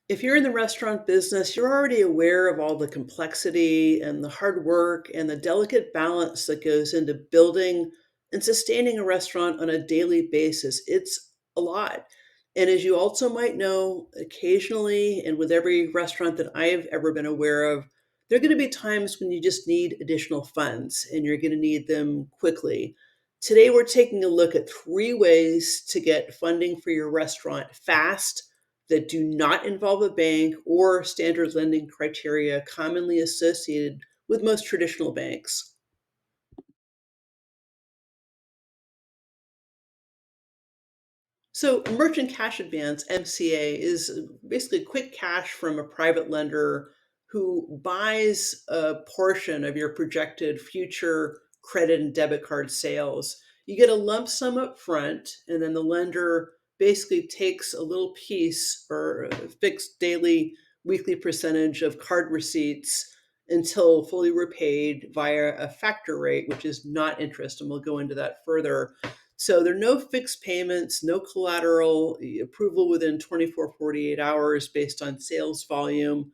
If you're in the restaurant business, you're already aware of all the complexity and the hard work and the delicate balance that goes into building and sustaining a restaurant on a daily basis. It's a lot. And as you also might know, occasionally, and with every restaurant that I've ever been aware of, there are going to be times when you just need additional funds and you're going to need them quickly. Today, we're taking a look at 3 ways to get funding for your restaurant fast that do not involve a bank or standard lending criteria commonly associated with most traditional banks. So, merchant cash advance, MCA, is basically quick cash from a private lender who buys a portion of your projected future credit and debit card sales. You get a lump sum up front, and then the lender basically takes a little piece or a fixed daily, weekly percentage of card receipts until fully repaid via a factor rate, which is not interest. And we'll go into that further. So there are no fixed payments, no collateral, approval within 24, 48 hours based on sales volume.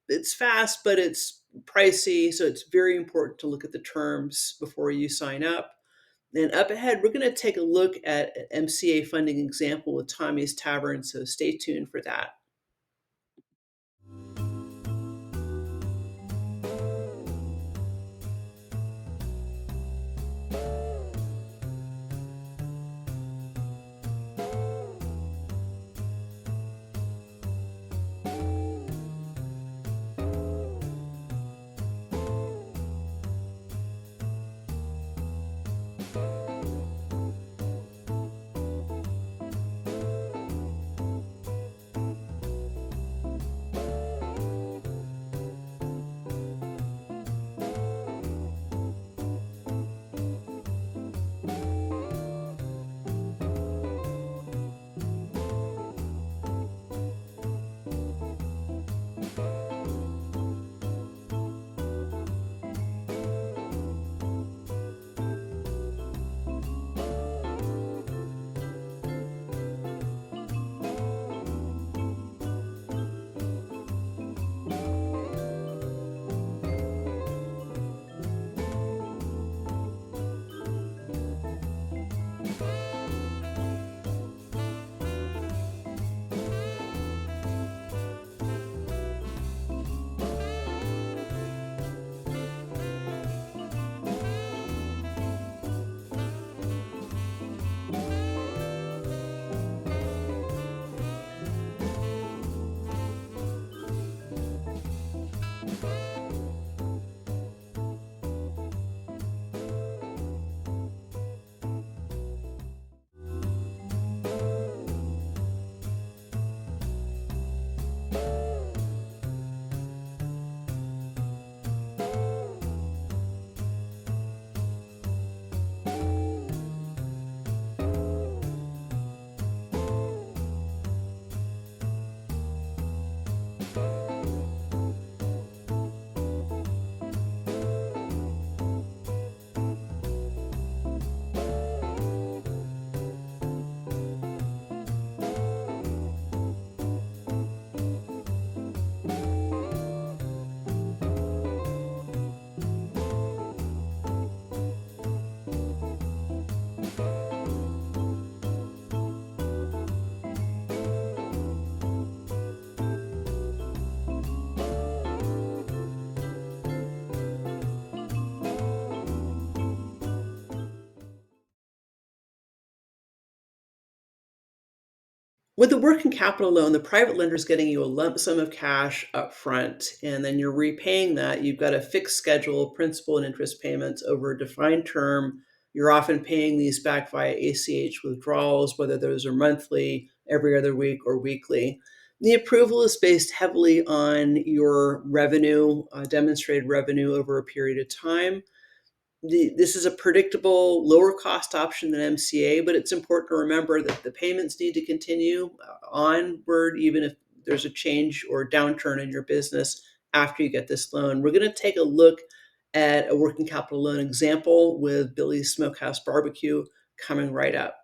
It's fast, but it's pricey. So it's very important to look at the terms before you sign up. And up ahead, we're going to take a look at an MCA funding example with Tommy's Tavern. So stay tuned for that. With the working capital loan, the private lender is getting you a lump sum of cash up front, and then you're repaying that. You've got a fixed schedule, principal and interest payments over a defined term. You're often paying these back via ACH withdrawals, whether those are monthly, every other week, or weekly. The approval is based heavily on your revenue, demonstrated revenue over a period of time. This is a predictable, lower cost option than MCA, but it's important to remember that the payments need to continue onward, even if there's a change or downturn in your business after you get this loan. We're going to take a look at a working capital loan example with Billy's Smokehouse Barbecue coming right up.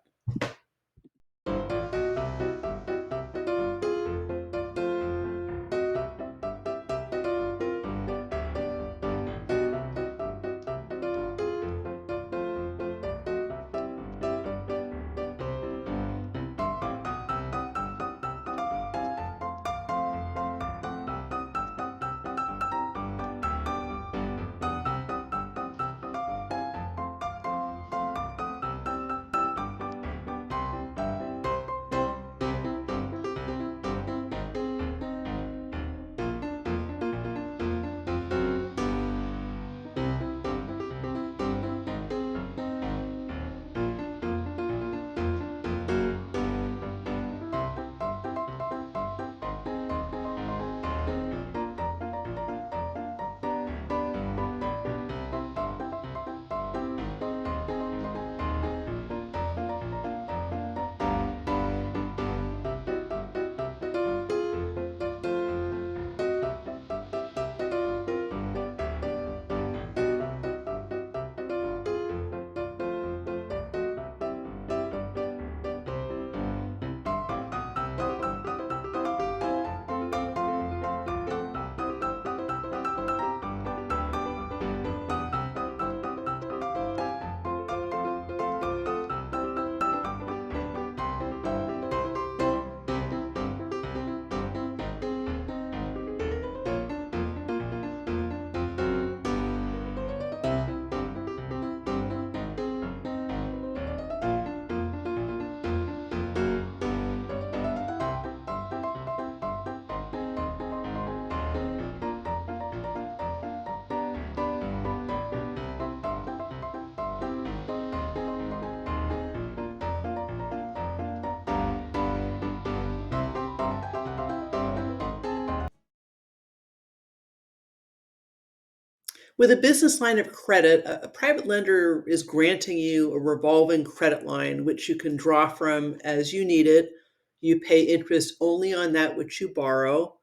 With a business line of credit, a private lender is granting you a revolving credit line, which you can draw from as you need it. You pay interest only on that which you borrow.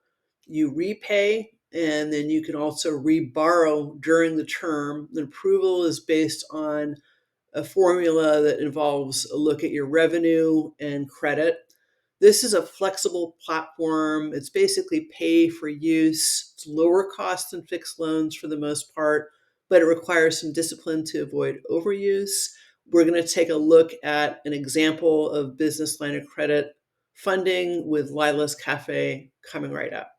You repay, and then you can also reborrow during the term. The approval is based on a formula that involves a look at your revenue and credit. This is a flexible platform. It's basically pay for use. It's lower cost than fixed loans for the most part, but it requires some discipline to avoid overuse. We're going to take a look at an example of business line of credit funding with Lila's Café coming right up.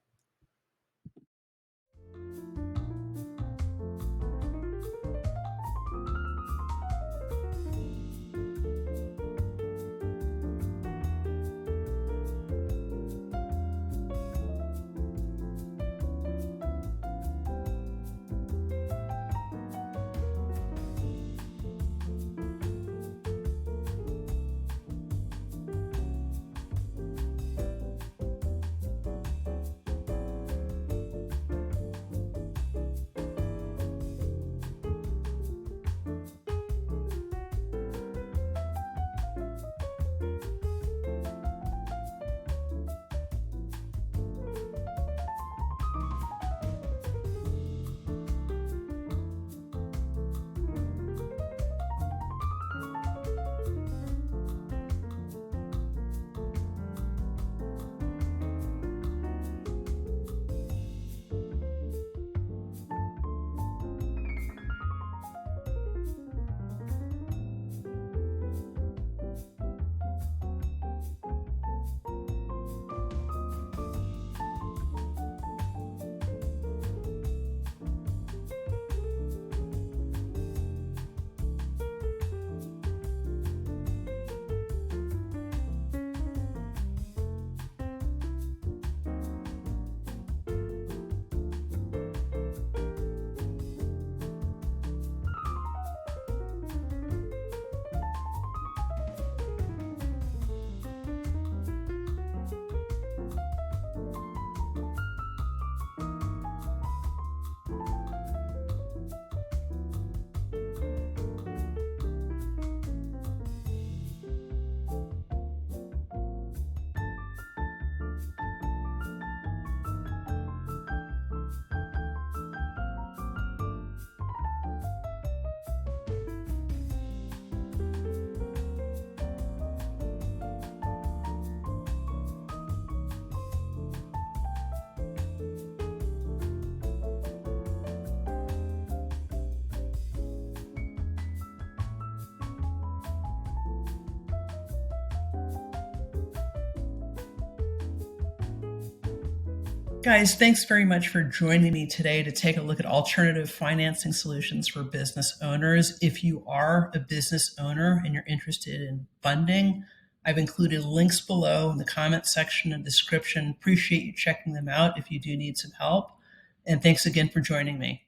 Guys, thanks very much for joining me today to take a look at alternative financing solutions for business owners. If you are a business owner and you're interested in funding, I've included links below in the comment section and description. Appreciate you checking them out if you do need some help. And thanks again for joining me.